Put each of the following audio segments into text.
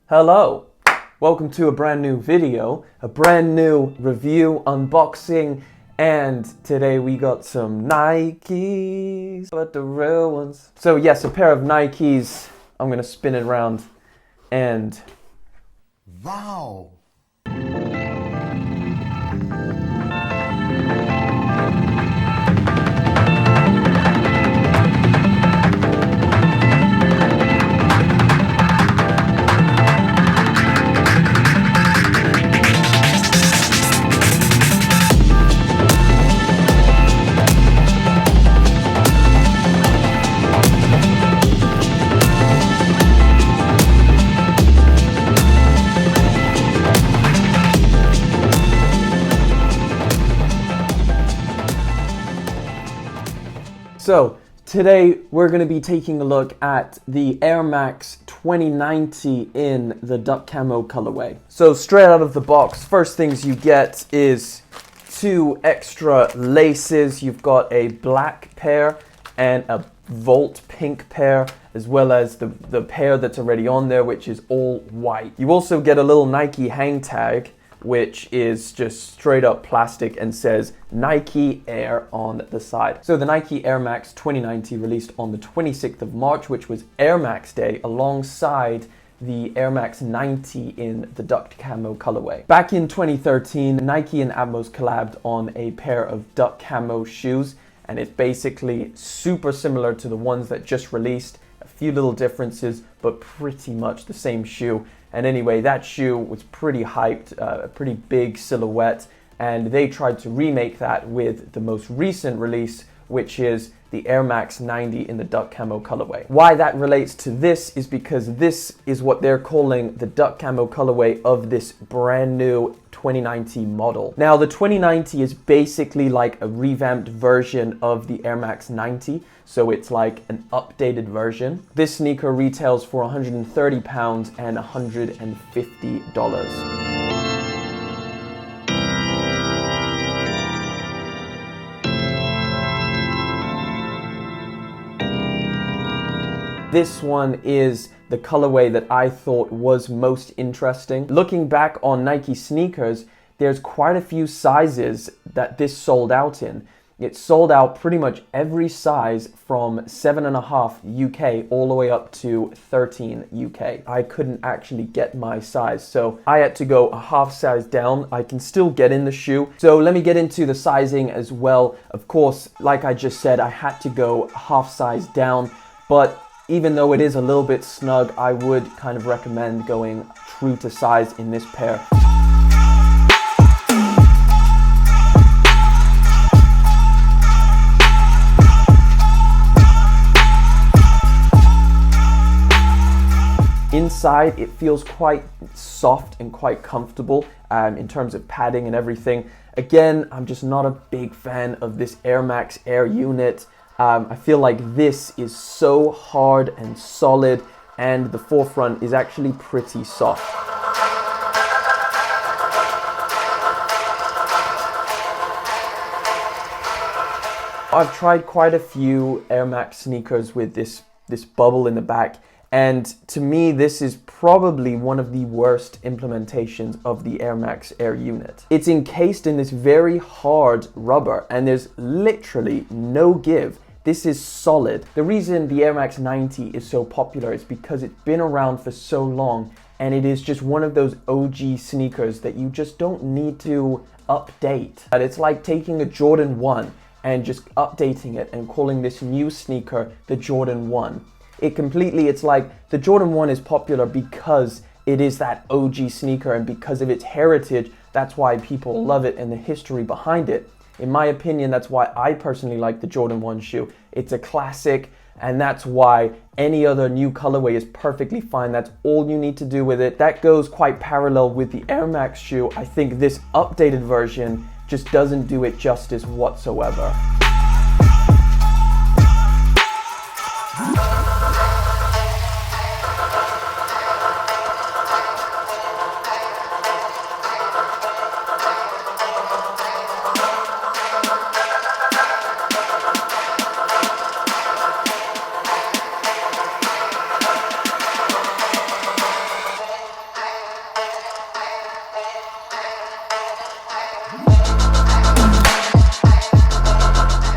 Hello, welcome to a brand new video, a brand new review, unboxing, and today we got some Nikes, but the real ones. So yes, a pair of Nikes. I'm gonna spin it around and wow. So today we're going to be taking a look at the Airmax 2090 in the Duck Camo colorway. So straight out of the box, first things you get is two extra laces. You've got a black pair and a Volt pink pair, as well as the pair that's already on there, which is all white. You also get a little Nike hang tag, which is just straight up plastic and says Nike Air on the side. So the Nike Air Max 2090 released on the 26th of March, which was Air Max Day, alongside the Air Max 90 in the Duck Camo colorway. Back in 2013, Nike and Atmos collabed on a pair of Duck Camo shoes, and it's basically super similar to the ones that just released. A few little differences, but pretty much the same shoe. And anyway, that shoe was pretty hyped, a pretty big silhouette, and they tried to remake that with the most recent release, which is the Air Max 90 in the Duck Camo colorway. Why that relates to this is because this is what they're calling the Duck Camo colorway of this brand new 2090 model. Now, the 2090 is basically like a revamped version of the Air Max 90, so it's like an updated version. This sneaker retails for £130 and $150. This one is the colorway that I thought was most interesting. Looking back on Nike sneakers, there's quite a few sizes that this sold out in. It sold out pretty much every size from 7.5 UK all the way up to 13 UK. I couldn't actually get my size, so I had to go a half size down. I can still get in the shoe. So let me get into the sizing as well. Of course, like I just said, I had to go half size down, but even though it is a little bit snug, I would kind of recommend going true to size in this pair. Inside, it feels quite soft and quite comfortable in terms of padding and everything. Again, I'm just not a big fan of this Air Max Air unit. I feel like this is so hard and solid, and the forefront is actually pretty soft. I've tried quite a few Air Max sneakers with this bubble in the back, and to me this is probably one of the worst implementations of the Air Max Air unit. It's encased in this very hard rubber, and there's literally no give. This is solid. The reason the Air Max 90 is so popular is because it's been around for so long, and it is just one of those OG sneakers that you just don't need to update. And it's like taking a Jordan 1 and just updating it and calling this new sneaker the Jordan 1. It's like the Jordan 1 is popular because it is that OG sneaker, and because of its heritage, that's why people love it and the history behind it. In my opinion, that's why I personally like the Jordan 1 shoe. It's a classic, and that's why any other new colorway is perfectly fine. That's all you need to do with it. That goes quite parallel with the Air Max shoe. I think this updated version just doesn't do it justice whatsoever.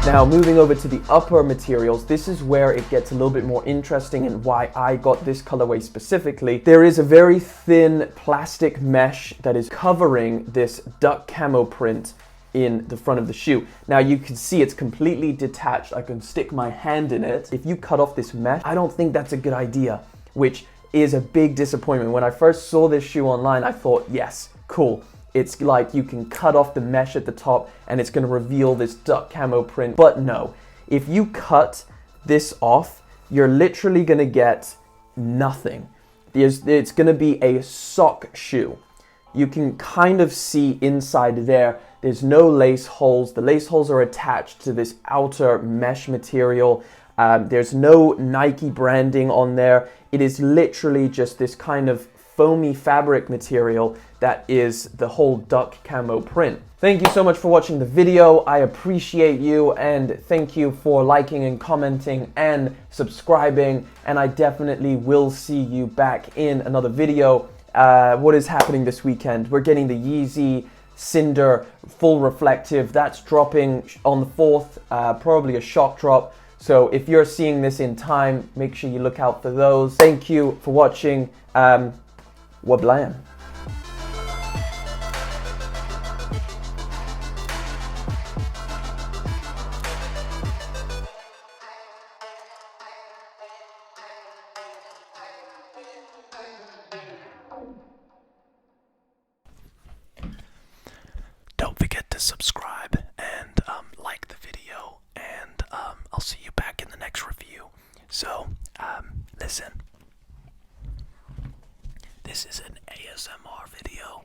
Now moving over to the upper materials, this is where it gets a little bit more interesting and why I got this colorway specifically. There is a very thin plastic mesh that is covering this duck camo print in the front of the shoe. Now you can see it's completely detached. I can stick my hand in it. If you cut off this mesh, I don't think that's a good idea, which is a big disappointment. When I first saw this shoe online, I thought, yes, cool. It's like you can cut off the mesh at the top and it's gonna reveal this duck camo print. But no, if you cut this off, you're literally gonna get nothing. It's gonna be a sock shoe. You can kind of see inside there. There's no lace holes. The lace holes are attached to this outer mesh material. There's no Nike branding on there. It is literally just this kind of foamy fabric material that is the whole duck camo print. Thank you so much for watching the video. I appreciate you, and thank you for liking and commenting and subscribing, and I definitely will see you back in another video. What is happening this weekend? We're getting the Yeezy Cinder full reflective. That's dropping on the 4th, probably a shock drop. So if you're seeing this in time, make sure you look out for those. Thank you for watching. Wablam. Don't forget to subscribe and like the video, and I'll see you back in the next review. So, listen. This is an ASMR video.